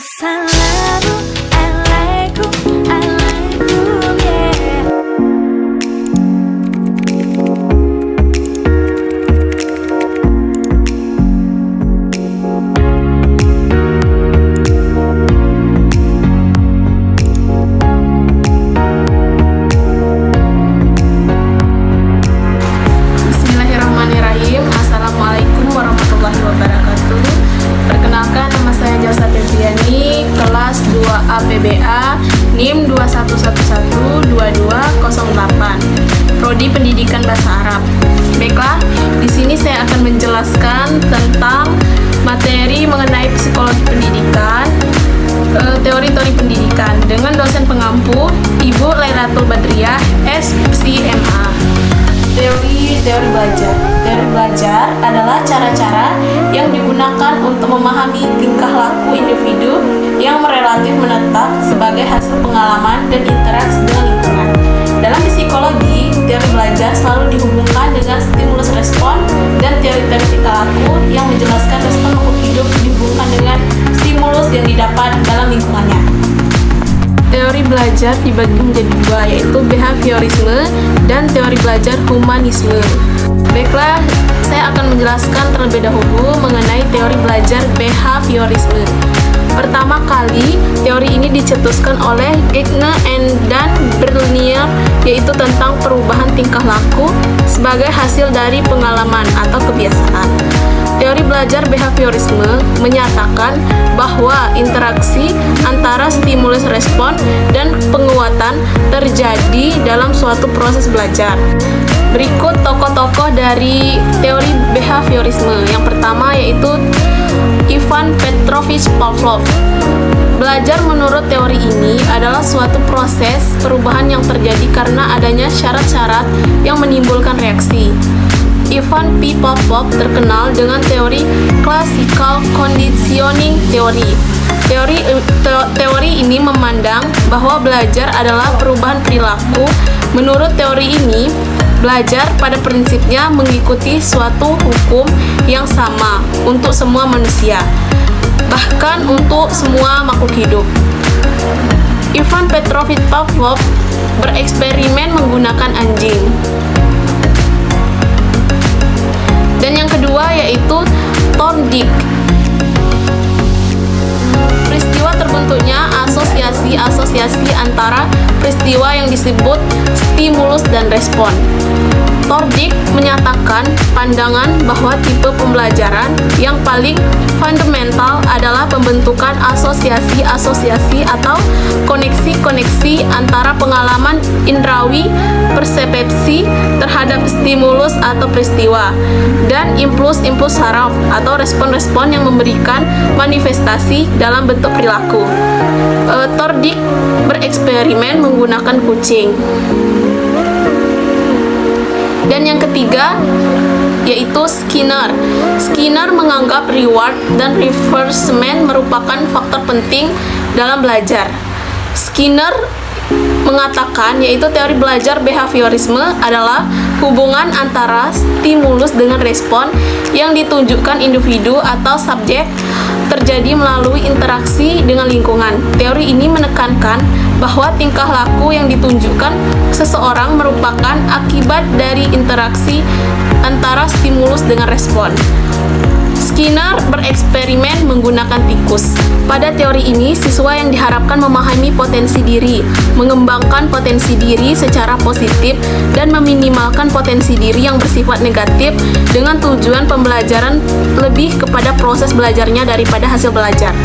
Assalamualaikum, yeah. Bismillahirrahmanirrahim. Assalamualaikum warahmatullahi wabarakatuh. Perkenalkan, nama saya Jalsa Febriani, kelas 2A PBA, NIM 21112208, Prodi Pendidikan Bahasa Arab. Baiklah, di sini saya akan menjelaskan tentang materi mengenai psikologi pendidikan, teori-teori pendidikan dengan dosen pengampu Ibu Lailatul Badriah, SCMA. Teori belajar. Teori belajar adalah cara-cara yang digunakan untuk memahami tingkah laku individu yang relatif menetap sebagai hasil pengalaman dan interaksi dengan lingkungan. Dalam psikologi, teori belajar selalu dihubungkan dengan stimulus respon dan teori-teori tingkah laku yang menjelaskan respon makhluk hidup dihubungkan dengan stimulus yang didapat dalam lingkungannya. Teori belajar dibagi menjadi dua, yaitu behaviorisme dan teori belajar humanisme. Baiklah, saya akan menjelaskan terlebih dahulu mengenai teori belajar behaviorisme. Pertama kali, teori ini dicetuskan oleh Geiger dan Berliner, yaitu tentang perubahan tingkah laku sebagai hasil dari pengalaman atau kebiasaan. Teori belajar behaviorisme menyatakan bahwa interaksi antara stimulus respon dan penguatan terjadi dalam suatu proses belajar. Berikut tokoh-tokoh dari teori behaviorisme. Yang pertama yaitu Ivan Petrovich Pavlov. Belajar menurut teori ini adalah suatu proses perubahan yang terjadi karena adanya syarat-syarat yang menimbulkan reaksi. Ivan P. Pavlov terkenal dengan teori classical conditioning theory. Teori ini memandang bahwa belajar adalah perubahan perilaku. Menurut teori ini, belajar pada prinsipnya mengikuti suatu hukum yang sama untuk semua manusia, bahkan untuk semua makhluk hidup. Ivan Petrovich Pavlov bereksperimen menggunakan anjing. Dan yang kedua yaitu Thorndike. Peristiwa terbentuknya asosiasi antara peristiwa yang disebut stimulus dan respon. Thorndike menyatakan pandangan bahwa tipe pembelajaran yang paling fundamental adalah pembentukan asosiasi atau koneksi-koneksi antara pengalaman indrawi, persepsi terhadap stimulus atau peristiwa, dan impuls saraf atau respon-respon yang memberikan manifestasi dalam bentuk perilaku. Thorndike bereksperimen menggunakan kucing. Dan yang ketiga yaitu Skinner. Skinner menganggap reward dan reinforcement merupakan faktor penting dalam belajar. Skinner mengatakan yaitu teori belajar behaviorisme adalah hubungan antara stimulus dengan respon yang ditunjukkan individu atau subjek terjadi melalui interaksi dengan lingkungan. Teori ini menekankan bahwa tingkah laku yang ditunjukkan seseorang merupakan akibat dari interaksi antara stimulus dengan respon. Skinner bereksperimen menggunakan tikus. Pada teori ini, siswa yang diharapkan memahami potensi diri, mengembangkan potensi diri secara positif, dan meminimalkan potensi diri yang bersifat negatif dengan tujuan pembelajaran lebih kepada proses belajarnya daripada hasil belajar.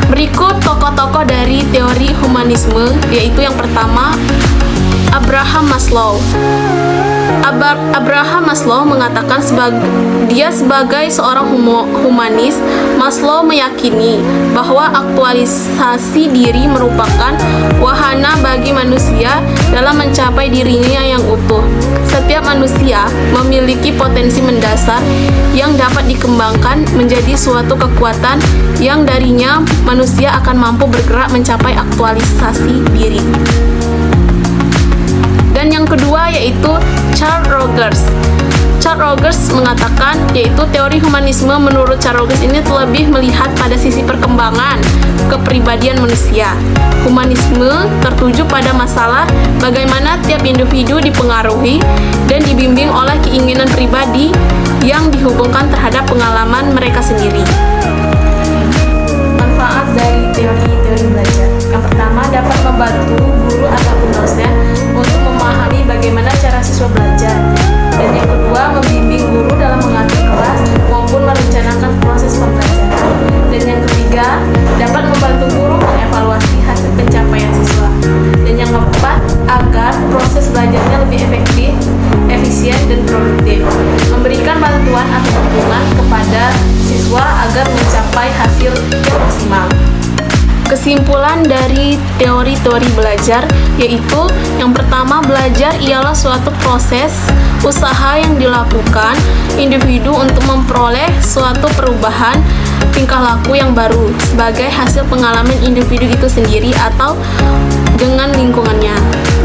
Berikut tokoh-tokoh dari teori humanisme, yaitu yang pertama Abraham Maslow. Abraham Maslow mengatakan dia sebagai seorang humanis, Maslow meyakini bahwa aktualisasi diri merupakan wahana bagi manusia dalam mencapai dirinya yang utuh. Setiap manusia memiliki potensi mendasar yang dapat dikembangkan menjadi suatu kekuatan yang darinya manusia akan mampu bergerak mencapai aktualisasi diri. Dan yang kedua yaitu Carl Rogers. Charles Rogers mengatakan, yaitu teori humanisme menurut Charles Rogers ini lebih melihat pada sisi perkembangan kepribadian manusia. Humanisme tertuju pada masalah bagaimana tiap individu dipengaruhi dan dibimbing oleh keinginan pribadi yang dihubungkan terhadap pengalaman mereka sendiri. Manfaat dari teori-teori belajar. Yang pertama, dapat membantu guru ataupun dosen untuk memahami bagaimana cara siswa belajar. Dan yang kedua, membimbing guru dalam mengatur kelas maupun merencanakan proses pembelajaran. Dan yang ketiga, dapat membantu guru mengevaluasi hasil pencapaian siswa. Dan yang keempat, agar proses belajarnya lebih efektif, efisien, dan produktif. Memberikan bantuan atau dukungan kepada siswa agar mencapai hasil yang maksimal. Kesimpulan dari teori-teori belajar yaitu yang pertama, belajar ialah suatu proses usaha yang dilakukan individu untuk memperoleh suatu perubahan tingkah laku yang baru sebagai hasil pengalaman individu itu sendiri atau dengan lingkungannya.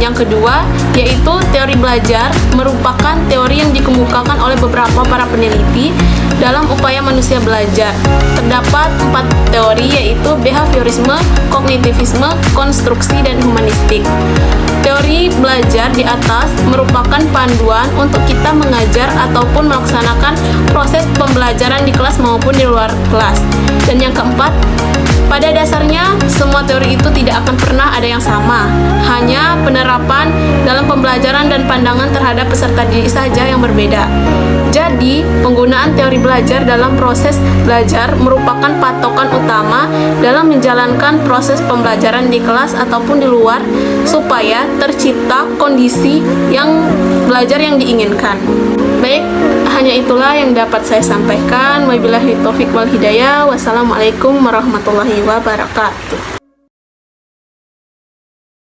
Yang kedua, yaitu teori belajar merupakan teori yang dikemukakan oleh beberapa para peneliti dalam upaya manusia belajar. Terdapat 4 teori yaitu behaviorisme, kognitivisme, konstruksi, dan humanistik. Teori belajar di atas merupakan panduan untuk kita mengajar ataupun melaksanakan proses pembelajaran di kelas maupun di luar kelas. Dan yang keempat, pada dasarnya semua teori itu tidak akan pernah ada yang sama, hanya penerapan dalam pembelajaran dan pandangan terhadap peserta didik saja yang berbeda. Jadi, penggunaan teori belajar dalam proses belajar merupakan patokan utama dalam menjalankan proses pembelajaran di kelas ataupun di luar supaya tercipta kondisi yang belajar yang diinginkan. Baik, hanya itulah yang dapat saya sampaikan. Wabillahi taufiq wal hidayah. Wassalamualaikum warahmatullahi wabarakatuh.